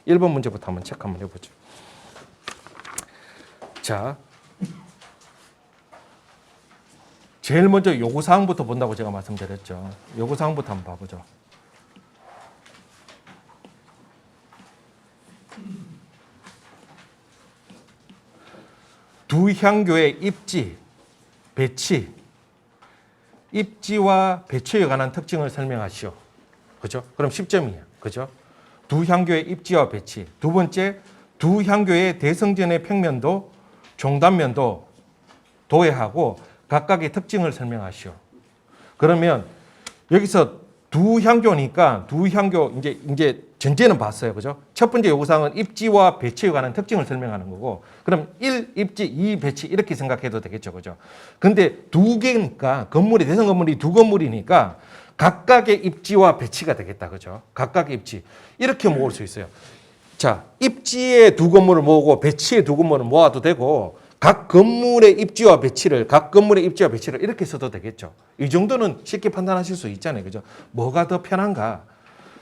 1번 문제부터 한번 체크 한번 해보죠. 자, 제일 먼저 요구사항부터 본다고 제가 말씀드렸죠. 요구사항부터 한번 봐보죠. 두 향교의 입지, 배치, 입지와 배치에 관한 특징을 설명하시오. 그죠? 그럼 10점이에요. 그죠? 두 향교의 입지와 배치. 두 번째, 두 향교의 대성전의 평면도, 종단면도 도해하고 각각의 특징을 설명하시오. 그러면 여기서 두 향교니까 두 향교 이제 전제는 봤어요. 그죠? 첫 번째 요구사항은 입지와 배치에 관한 특징을 설명하는 거고, 그럼 1 입지, 2 배치 이렇게 생각해도 되겠죠. 그죠? 근데 두 개니까 건물이 대성 건물이 두 건물이니까 각각의 입지와 배치가 되겠다. 그죠? 각각의 입지. 이렇게 모을 수 있어요. 자, 입지에 두 건물을 모으고 배치에 두 건물을 모아도 되고 각 건물의 입지와 배치를 이렇게 써도 되겠죠. 이 정도는 쉽게 판단하실 수 있잖아요. 그죠? 뭐가 더 편한가?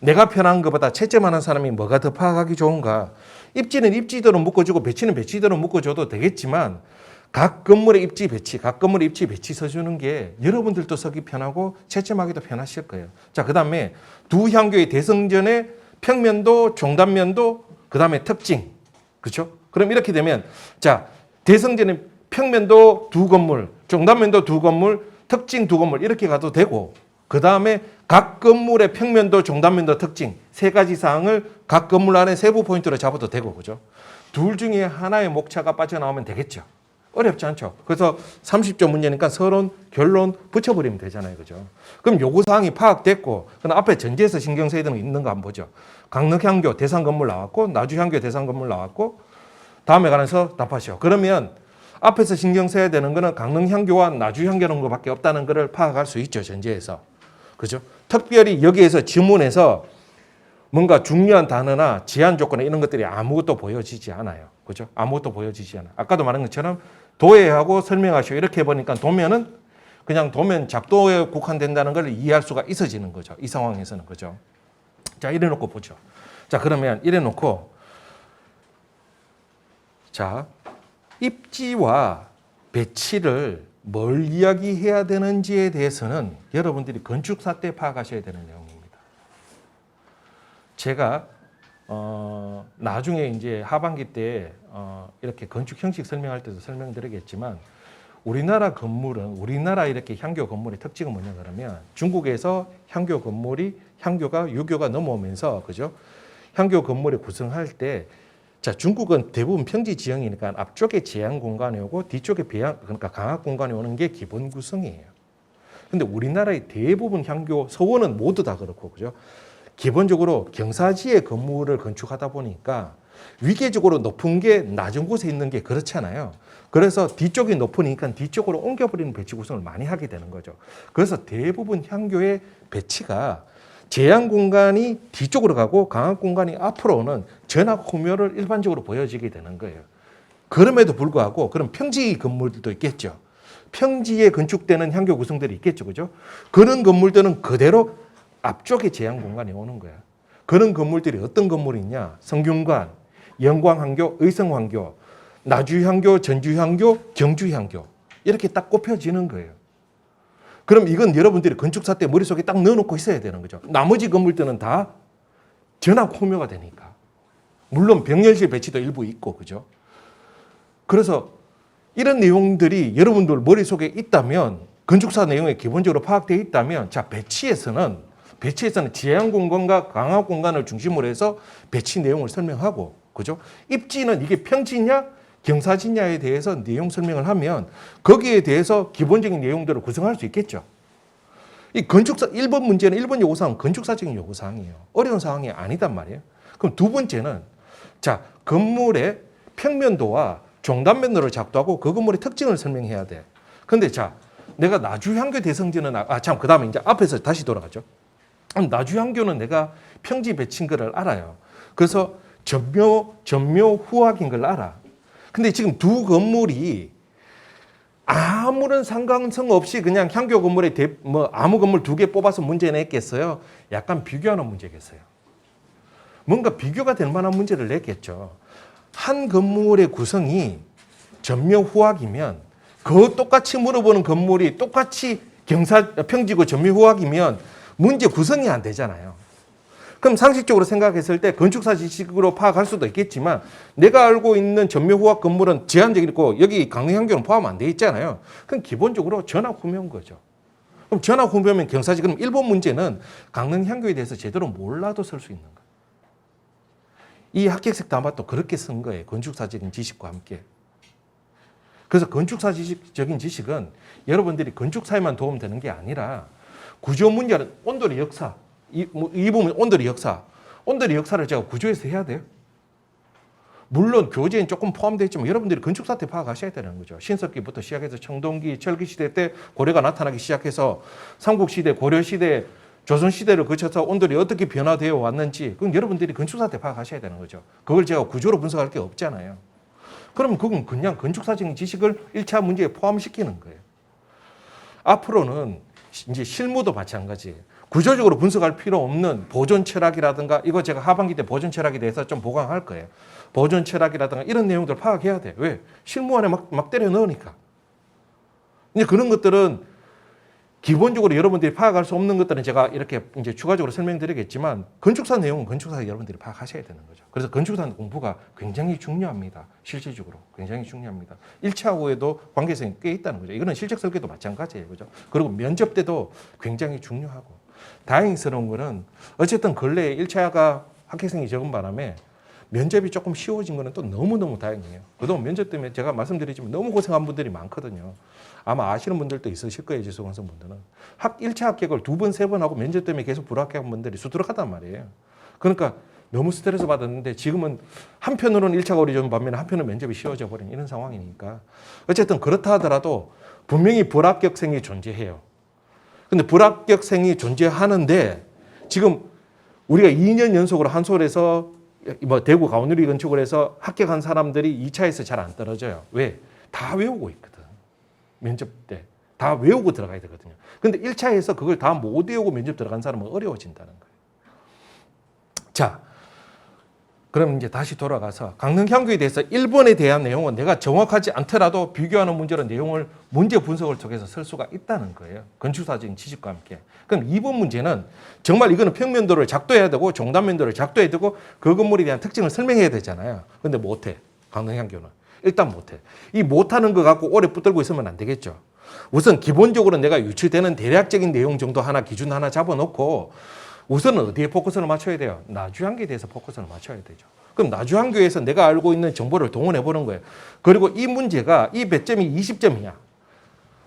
내가 편한 것보다 채점하는 사람이 뭐가 더 파악하기 좋은가? 입지는 입지대로 묶어주고 배치는 배치대로 묶어줘도 되겠지만 각 건물의 입지 배치 써주는 게 여러분들도 쓰기 편하고 채점하기도 편하실 거예요. 자, 그 다음에 두 향교의 대성전의 평면도, 종단면도, 그 다음에 특징. 그렇죠? 그럼 이렇게 되면 자, 대성전의 평면도 두 건물, 종단면도 두 건물, 특징 두 건물 이렇게 가도 되고, 그 다음에 각 건물의 평면도, 종단면도, 특징 세 가지 사항을 각 건물 안에 세부 포인트로 잡아도 되고, 그죠? 둘 중에 하나의 목차가 빠져나오면 되겠죠. 어렵지 않죠. 그래서 30점 문제니까 서론, 결론 붙여버리면 되잖아요. 그죠? 그럼 요구사항이 파악됐고, 그럼 앞에 전제에서 신경 써야 되는 거 있는 거 한번 보죠. 강릉향교 대상 건물 나왔고, 나주향교 대상 건물 나왔고, 다음에 관해서 답하시오. 그러면 앞에서 신경 써야 되는 거는 강릉향교와 나주향교는 것밖에 없다는 것을 파악할 수 있죠. 전제에서. 그죠? 특별히 여기에서 지문에서 뭔가 중요한 단어나 제한 조건 이런 것들이 아무것도 보여지지 않아요. 그죠? 아무것도 보여지지 않아요. 아까도 말한 것처럼 도해하고 설명하시오. 이렇게 해보니까 도면은 그냥 도면 작도에 국한된다는 걸 이해할 수가 있어지는 거죠. 이 상황에서는. 그죠? 자, 이래 놓고 보죠. 자, 그러면 이래 놓고 자, 입지와 배치를 뭘 이야기해야 되는지에 대해서는 여러분들이 건축사 때 파악하셔야 되는 내용입니다. 제가 나중에 이제 하반기 때 이렇게 건축 형식 설명할 때도 설명드리겠지만 우리나라 이렇게 향교 건물의 특징은 뭐냐 그러면 중국에서 향교가 유교가 넘어오면서 그죠? 향교 건물을 구성할 때 자, 중국은 대부분 평지 지형이니까 앞쪽에 제한 공간이 오고 뒤쪽에 그러니까 강압 공간이 오는 게 기본 구성이에요. 근데 우리나라의 대부분 향교 서원은 모두 다 그렇고 그죠? 기본적으로 경사지의 건물을 건축하다 보니까 위계적으로 높은 게 낮은 곳에 있는 게 그렇잖아요. 그래서 뒤쪽이 높으니까 뒤쪽으로 옮겨버리는 배치 구성을 많이 하게 되는 거죠. 그래서 대부분 향교의 배치가 제한 공간이 뒤쪽으로 가고 강압 공간이 앞으로 오는 전압 후묘를 일반적으로 보여지게 되는 거예요. 그럼에도 불구하고 그런 평지 건물들도 있겠죠. 평지에 건축되는 향교 구성들이 있겠죠. 그죠? 그런 건물들은 그대로 앞쪽에 제한 공간이 오는 거야. 그런 건물들이 어떤 건물이 있냐? 성균관, 영광향교, 의성향교, 나주향교, 전주향교, 경주향교 이렇게 딱 꼽혀지는 거예요. 그럼 이건 여러분들이 건축사 때 머릿속에 딱 넣어놓고 있어야 되는 거죠. 나머지 건물들은 다 전압 호묘가 되니까. 물론 병렬실 배치도 일부 있고 그죠? 그래서 이런 내용들이 여러분들 머릿속에 있다면 건축사 내용에 기본적으로 파악되어 있다면 자 배치에서는 제한 공간과 강압 공간을 중심으로 해서 배치 내용을 설명하고 그죠? 입지는 이게 평지냐 경사지냐에 대해서 내용 설명을 하면 거기에 대해서 기본적인 내용들을 구성할 수 있겠죠. 이 건축사 1번 문제는 1번 요구사항은 건축사적인 요구사항이에요. 어려운 사항이 아니단 말이에요. 그럼 두 번째는 자 건물의 평면도와 종단면도를 작도하고 그 건물의 특징을 설명해야 돼. 근데 자 내가 나주향교 대성전은 그 다음에 이제 앞에서 다시 돌아가죠. 나주향교는 내가 평지 배치인 걸 알아요. 그래서 전묘 후학인 걸 알아. 근데 지금 두 건물이 아무런 상관성 없이 그냥 향교 건물에 아무 건물 두 개 뽑아서 문제 냈겠어요? 약간 비교하는 문제겠어요. 뭔가 비교가 될 만한 문제를 냈겠죠. 한 건물의 구성이 전묘후학이면 그 똑같이 물어보는 건물이 똑같이 평지고 전묘후학이면 문제 구성이 안 되잖아요. 그럼 상식적으로 생각했을 때 건축사 지식으로 파악할 수도 있겠지만 내가 알고 있는 전묘후학 건물은 제한적이고 여기 강릉향교는 포함 안 돼 있잖아요. 그럼 기본적으로 전학 후면 거죠. 그럼 전학 후면 경사지. 그럼 1번 문제는 강릉향교에 대해서 제대로 몰라도 쓸 수 있는 거예요. 이 합격식도 아마 또 그렇게 쓴 거예요. 건축사적인 지식과 함께. 그래서 건축사적인 지식은 여러분들이 건축사에만 도움되는 게 아니라 구조 문제는 온돌의 역사, 이 부분 온돌의 역사, 온돌의 역사를 제가 구조에서 해야 돼요. 물론 교재엔 조금 포함되어 있지만 여러분들이 건축사 때 파악하셔야 되는 거죠. 신석기부터 시작해서 청동기, 철기시대 때 고려가 나타나기 시작해서 삼국시대, 고려시대, 조선시대를 거쳐서 온돌이 어떻게 변화되어 왔는지 그건 여러분들이 건축사 때 파악하셔야 되는 거죠. 그걸 제가 구조로 분석할 게 없잖아요. 그럼 그건 그냥 건축사적인 지식을 1차 문제에 포함시키는 거예요. 앞으로는 이제 실무도 마찬가지. 구조적으로 분석할 필요 없는 보존 철학이라든가 이거 제가 하반기 때 보존 철학에 대해서 좀 보강할 거예요. 보존 철학이라든가 이런 내용들 파악해야 돼. 왜? 실무 안에 막 때려 넣으니까. 이제 그런 것들은 기본적으로 여러분들이 파악할 수 없는 것들은 제가 이렇게 이제 추가적으로 설명드리겠지만 건축사 내용은 건축사 여러분들이 파악하셔야 되는 거죠. 그래서 건축사 공부가 굉장히 중요합니다. 실질적으로 굉장히 중요합니다. 1차 후에도 관계성이 꽤 있다는 거죠. 이거는 실적 설계도 마찬가지예요. 그죠? 그리고 면접 때도 굉장히 중요하고 다행스러운 거는 어쨌든 근래에 1차가 합격생이 적은 바람에 면접이 조금 쉬워진 거는 또 너무너무 다행이에요. 그동안 면접 때문에 제가 말씀드리지만 너무 고생한 분들이 많거든요. 아마 아시는 분들도 있으실 거예요. 재수강생 분들은. 1차 합격을 2번, 3번 하고 면접 때문에 계속 불합격한 분들이 수두룩하단 말이에요. 그러니까 너무 스트레스 받았는데 지금은 한편으로는 1차가 어려운 반면에 한편은 면접이 쉬워져 버린 이런 상황이니까. 어쨌든 그렇다 하더라도 분명히 불합격생이 존재해요. 근데 불합격생이 존재하는데 지금 우리가 2년 연속으로 한솔에서 대구 가운누리 건축을 해서 합격한 사람들이 2차에서 잘 안 떨어져요. 왜? 다 외우고 있거든. 면접 때. 다 외우고 들어가야 되거든요. 근데 1차에서 그걸 다 못 외우고 면접 들어간 사람은 어려워진다는 거예요. 자, 그럼 이제 다시 돌아가서 강릉향교에 대해서 1번에 대한 내용은 내가 정확하지 않더라도 비교하는 문제로 내용을 문제 분석을 통해서 쓸 수가 있다는 거예요. 건축사적인 지식과 함께. 그럼 2번 문제는 정말 이거는 평면도를 작도해야 되고 종단면도를 작도해야 되고 그 건물에 대한 특징을 설명해야 되잖아요. 근데 못해. 강릉향교는. 일단 못해. 이 못하는 거 갖고 오래 붙들고 있으면 안 되겠죠. 우선 기본적으로 내가 유출되는 대략적인 내용 정도 하나 기준 하나 잡아놓고 우선은 어디에 포커스를 맞춰야 돼요? 나주향교에 대해서 포커스를 맞춰야 되죠. 그럼 나주향교에서 내가 알고 있는 정보를 동원해 보는 거예요. 그리고 이 문제가 이 배점이 20점이야.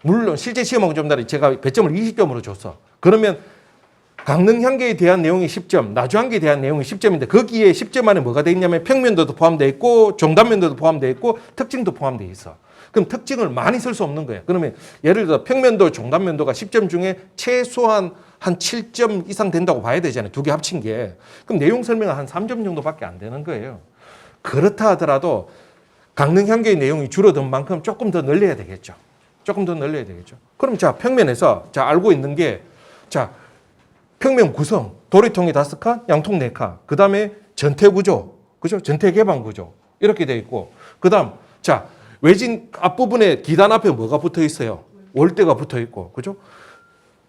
물론 실제 시험하고 좀 다르게 제가 배점을 20점으로 줬어. 그러면 강릉향교에 대한 내용이 10점, 나주향교에 대한 내용이 10점인데 거기에 10점 안에 뭐가 돼 있냐면 평면도도 포함되어 있고 종단면도도 포함되어 있고 특징도 포함되어 있어. 그럼 특징을 많이 쓸 수 없는 거예요. 그러면 예를 들어 평면도, 종단면도가 10점 중에 최소한 한 7점 이상 된다고 봐야 되잖아요. 두 개 합친 게. 그럼 내용 설명은 한 3점 정도밖에 안 되는 거예요. 그렇다 하더라도 강릉향교의 내용이 줄어든 만큼 조금 더 늘려야 되겠죠. 조금 더 늘려야 되겠죠. 그럼 자, 평면에서 자, 알고 있는 게 자, 평면 구성, 도리통이 5칸, 양통 4칸. 그 다음에 전태구조, 그죠? 전태개방구조. 이렇게 돼 있고. 그 다음, 자, 외진 앞부분에 기단 앞에 뭐가 붙어 있어요? 월대가 붙어 있고, 그죠?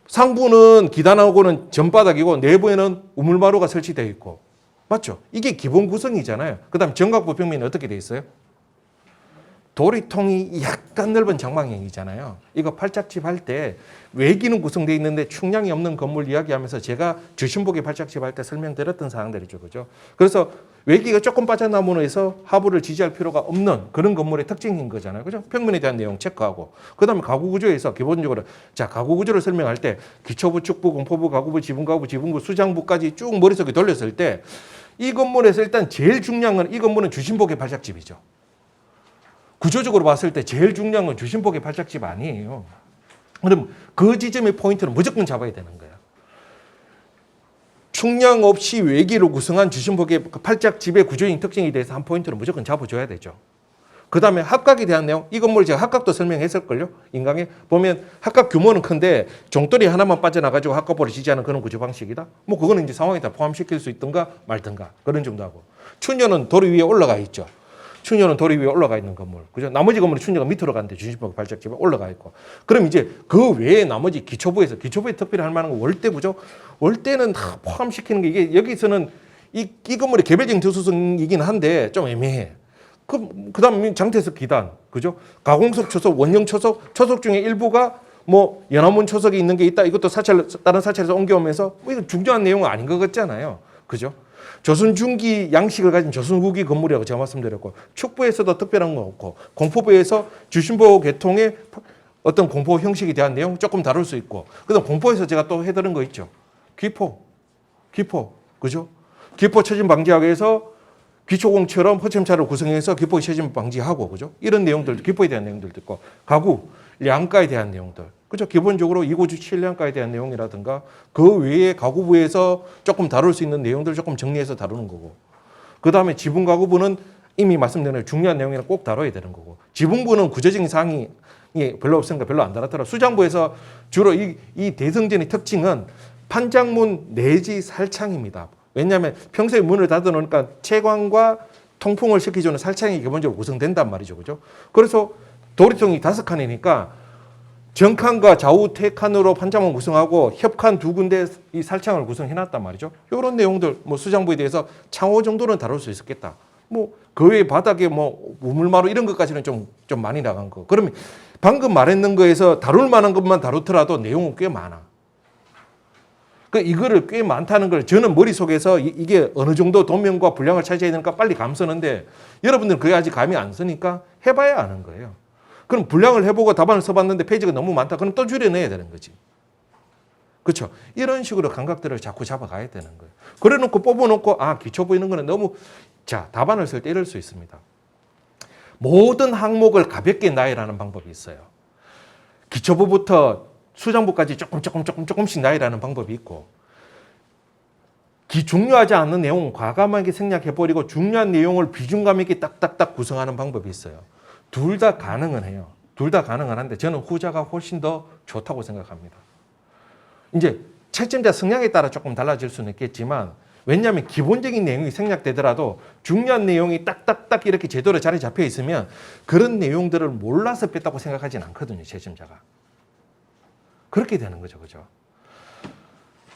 상부는 기단하고는 전바닥이고 내부에는 우물마루가 설치되어 있고. 맞죠? 이게 기본 구성이잖아요. 그 다음 정각부 평면이 어떻게 돼 있어요? 도리통이 약간 넓은 장방형이잖아요. 이거 팔짝집 할 때 외기는 구성되어 있는데 충량이 없는 건물 이야기하면서 제가 주신복의 팔짝집 할 때 설명드렸던 사항들이죠. 그죠? 그래서 외기가 조금 빠져나오므로 해서 하부를 지지할 필요가 없는 그런 건물의 특징인 거잖아요. 그죠? 평면에 대한 내용 체크하고. 그 다음에 가구구조에서 기본적으로 자, 가구구조를 설명할 때 기초부, 축부, 공포부, 가구부, 지붕가구, 지붕구, 수장부까지 쭉 머릿속에 돌렸을 때 이 건물에서 일단 제일 중요한 건 이 건물은 주신복의 팔짝집이죠. 구조적으로 봤을 때 제일 중요한 건 주신복의 팔짝집 아니에요. 그럼 그 지점의 포인트는 무조건 잡아야 되는 거예요. 충량 없이 외기로 구성한 주신복의 팔짝집의 구조적인 특징에 대해서 한 포인트를 무조건 잡아줘야 되죠. 그 다음에 합각에 대한 내용, 이 건물 제가 합각도 설명했을걸요. 인강에 보면 합각 규모는 큰데 종돌이 하나만 빠져나가지고 합각보를 지지하는 그런 구조 방식이다. 뭐 그거는 이제 상황에 다 포함시킬 수 있든가 말든가 그런 정도 하고, 춘녀는 도리 위에 올라가 있죠. 춘녀는 도리 위에 올라가 있는 건물, 그죠? 나머지 건물은 춘녀가 밑으로 가는데 주심포 발작집에 올라가 있고, 그럼 이제 그 외에 나머지 기초부에 특별히 할 만한 건 월대구죠. 월대는 다 포함시키는 게, 이게 여기서는 이 건물이 개별적인 특수성이긴 한데 좀 애매해. 그다음 장태석 기단, 그죠? 가공석 초석, 원형 초석, 초석 중에 일부가 뭐 연화문 초석이 있는 게 있다. 이것도 다른 사찰에서 옮겨오면서 뭐 이거 중요한 내용은 아닌 것 같잖아요, 그죠? 조선 중기 양식을 가진 조선 후기 건물이라고 제가 말씀드렸고, 축부에서도 특별한 거 없고, 공포부에서 주신보 계통의 어떤 공포 형식에 대한 내용 조금 다룰 수 있고, 그다음 공포에서 제가 또 해드린 거 있죠. 기포, 그죠? 기포 처진 방지하기위해서 기초공처럼 허첨차를 구성해서 기포의 처진 방지하고, 그죠? 이런 내용들, 기포에 대한 내용들도 있고, 가구, 량가에 대한 내용들, 그죠? 기본적으로 이고주 7량가에 대한 내용이라든가 그 외에 가구부에서 조금 다룰 수 있는 내용들 조금 정리해서 다루는 거고, 그 다음에 지붕가구부는 이미 말씀드린 중요한 내용이라 꼭 다뤄야 되는 거고, 지붕부는 구조적인 사항이 별로 없으니까 별로 안 다뤘더라. 수장부에서 주로 이 대성전의 특징은 판장문 내지 살창입니다. 왜냐하면 평소에 문을 닫아놓으니까 채광과 통풍을 시켜주는 살창이 기본적으로 구성된단 말이죠, 그죠? 그래서 도리통이 5칸이니까 정칸과 좌우 퇴칸으로 판장문 구성하고 협칸 2군데 이 살창을 구성해놨단 말이죠. 이런 내용들, 뭐 수장부에 대해서 창호 정도는 다룰 수 있었겠다. 뭐 그 외 바닥에 뭐 우물마루 이런 것까지는 좀 많이 나간 거. 그러면 방금 말했는 거에서 다룰 만한 것만 다루더라도 내용은 꽤 많아. 이거를 꽤 많다는 걸 저는 머릿속에서 이게 어느 정도 도면과 분량을 차지해야 되니까 빨리 감쓰는데, 여러분들은 그게 아직 감이 안 서니까 해봐야 아는 거예요. 그럼 분량을 해보고 답안을 써봤는데 페이지가 너무 많다. 그럼 또 줄여내야 되는 거지. 그렇죠? 이런 식으로 감각들을 자꾸 잡아가야 되는 거예요. 그래놓고 뽑아놓고 기초 보이는 거는 너무, 자, 답안을 쓸 때 이럴 수 있습니다. 모든 항목을 가볍게 나열하는 방법이 있어요. 기초부부터 수장부까지 조금씩 나열하는 방법이 있고, 중요하지 않는 내용은 과감하게 생략해버리고 중요한 내용을 비중감 있게 딱딱딱 구성하는 방법이 있어요. 둘 다 가능은 해요. 둘 다 가능은 한데 저는 후자가 훨씬 더 좋다고 생각합니다. 이제 채점자 성향에 따라 조금 달라질 수는 있겠지만, 왜냐하면 기본적인 내용이 생략되더라도 중요한 내용이 딱딱딱 이렇게 제대로 자리 잡혀 있으면 그런 내용들을 몰라서 뺐다고 생각하진 않거든요, 채점자가. 그렇게 되는 거죠, 그죠?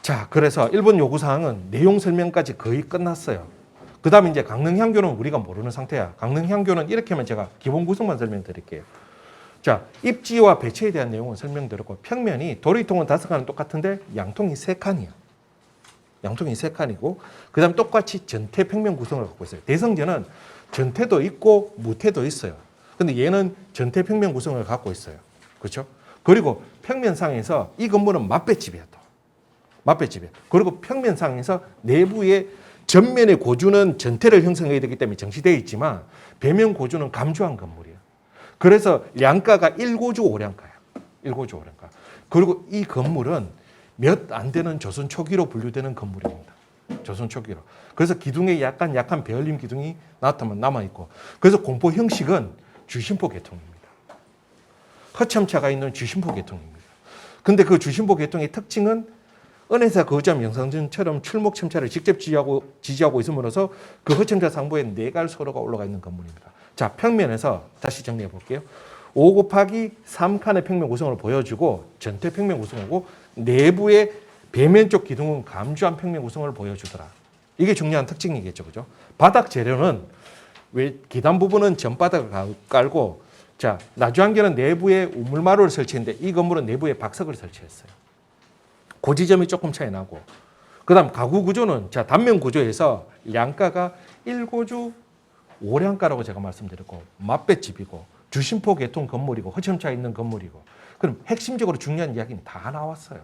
자, 그래서 1번 요구사항은 내용 설명까지 거의 끝났어요. 그 다음에 이제 강릉향교는 우리가 모르는 상태야. 강릉향교는 이렇게 하면 제가 기본 구성만 설명드릴게요. 자, 입지와 배치에 대한 내용은 설명드렸고, 평면이 도리통은 5칸은 똑같은데 양통이 3칸이야. 양통이 3칸이고, 그 다음에 똑같이 전태 평면 구성을 갖고 있어요. 대성전은 전태도 있고 무태도 있어요. 근데 얘는 전태 평면 구성을 갖고 있어요. 그렇죠? 그리고 평면상에서 이 건물은 맞배집이야, 또. 맞배집이야. 그리고 평면상에서 내부에 전면의 고주는 전태를 형성해야 되기 때문에 정시되어 있지만 배면 고주는 감주한 건물이야. 그래서 량가가 1고주 5량가야. 1고주 5량가. 그리고 이 건물은 몇 안 되는 조선 초기로 분류되는 건물입니다. 조선 초기로. 그래서 기둥에 약간 배열림 기둥이 남아있고, 그래서 공포 형식은 주심포 계통입니다. 허첨차가 있는 주심포 계통입니다. 근데 그 주심포 계통의 특징은 은혜사 거점 영상전처럼 출목 첨차를 직접 지지하고 있음으로써 그 허첨차 상부에 4갈 서로가 올라가 있는 건물입니다. 자, 평면에서 다시 정리해 볼게요. 5 곱하기 3칸의 평면 구성을 보여주고 전태 평면 구성하고 내부의 배면 쪽 기둥은 감주한 평면 구성을 보여주더라. 이게 중요한 특징이겠죠, 그죠? 바닥 재료는 왜 기단 부분은 전바닥을 깔고, 자, 나주안개는 내부에 우물마루를 설치했는데 이 건물은 내부에 박석을 설치했어요. 그 지점이 조금 차이 나고, 그 다음 가구 구조는, 자, 단면 구조에서 량가가 1고주 5량가라고 제가 말씀드렸고, 맞배집이고 주심포 계통 건물이고 허첨차 있는 건물이고, 그럼 핵심적으로 중요한 이야기는 다 나왔어요.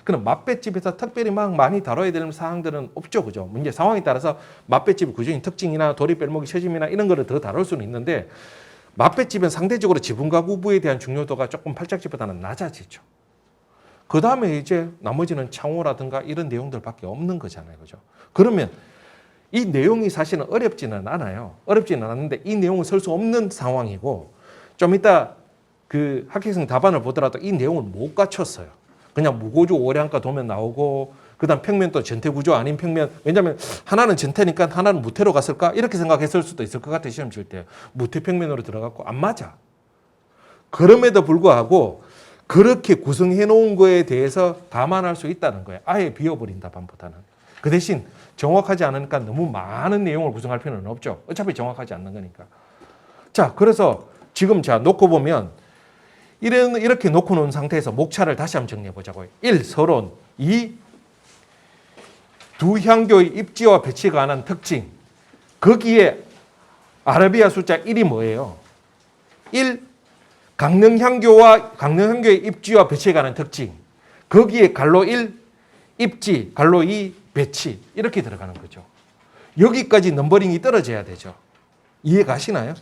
그럼 맞배집에서 특별히 막 많이 다뤄야 되는 사항들은 없죠, 그죠? 문제 상황에 따라서 맞배집 구조인 특징이나 도리 뺄목이 처짐이나 이런 거를 더 다룰 수는 있는데, 맞배집은 상대적으로 지붕가구부에 대한 중요도가 조금 팔짝집보다는 낮아지죠. 그 다음에 이제 나머지는 창호라든가 이런 내용들밖에 없는 거잖아요, 그죠? 그러면 이 내용이 사실은 어렵지는 않아요. 어렵지는 않았는데 이 내용을 쓸 수 없는 상황이고 좀 이따 그 합격생 답안을 보더라도 이 내용을 못 갖췄어요. 그냥 무고주 오량가 도면 나오고 그다음 평면도 전태구조 아닌 평면. 왜냐하면 하나는 전태니까 하나는 무태로 갔을까 이렇게 생각했을 수도 있을 것 같아. 시험 칠 때 무태 평면으로 들어갔고 안 맞아. 그럼에도 불구하고 그렇게 구성해 놓은 거에 대해서 감안할 수 있다는 거예요. 아예 비워버린 답안보다는. 그 대신 정확하지 않으니까 너무 많은 내용을 구성할 필요는 없죠. 어차피 정확하지 않는 거니까. 자, 그래서 지금 자 놓고 보면 이렇게 놓고 놓은 상태에서 목차를 다시 한번 정리해 보자고요. 1. 서론. 2. 두 향교의 입지와 배치에 관한 특징. 거기에 아라비아 숫자 1이 뭐예요? 1. 강릉향교의 입지와 배치에 관한 특징. 거기에 갈로 1, 입지, 갈로 2, 배치. 이렇게 들어가는 거죠. 여기까지 넘버링이 떨어져야 되죠. 이해 가시나요?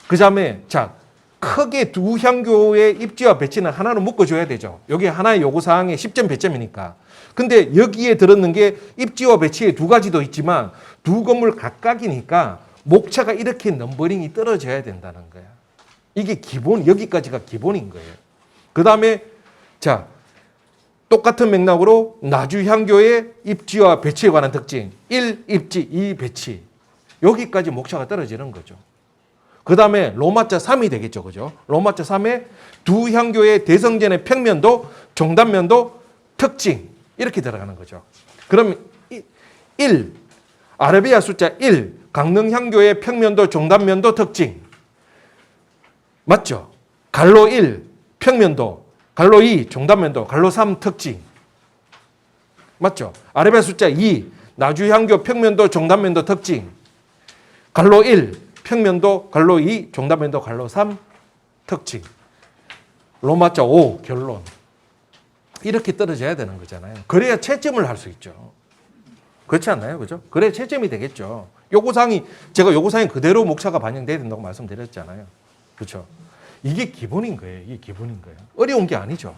그 다음에 자 크게 두 향교의 입지와 배치는 하나로 묶어줘야 되죠. 여기 하나의 요구사항에 10점, 100점이니까. 근데 여기에 들었는 게 입지와 배치에 두 가지도 있지만 두 건물 각각이니까 목차가 이렇게 넘버링이 떨어져야 된다는 거야. 이게 기본, 여기까지가 기본인 거예요. 그 다음에 자 똑같은 맥락으로 나주향교의 입지와 배치에 관한 특징. 1. 입지, 2. 배치. 여기까지 목차가 떨어지는 거죠. 그 다음에 로마자 3이 되겠죠. 그죠? 로마자 3에 두 향교의 대성전의 평면도, 종단면도, 특징. 이렇게 들어가는 거죠. 그럼 1. 아라비아 숫자 1. 강릉향교의 평면도, 종단면도, 특징. 맞죠? 갈로 1. 평면도. 갈로 2. 종단면도. 갈로 3. 특징. 맞죠? 아라비아 숫자 2. 나주향교 평면도, 종단면도, 특징. 갈로 1. 평면도, 갈로 2, 종단면도, 갈로 3, 특징. 로마자 5, 결론. 이렇게 떨어져야 되는 거잖아요. 그래야 채점을 할 수 있죠. 그렇지 않나요? 그죠? 그래야 채점이 되겠죠. 제가 요구사항이 그대로 목차가 반영돼야 된다고 말씀드렸잖아요. 그렇죠? 이게 기본인 거예요. 이게 기본인 거예요. 어려운 게 아니죠.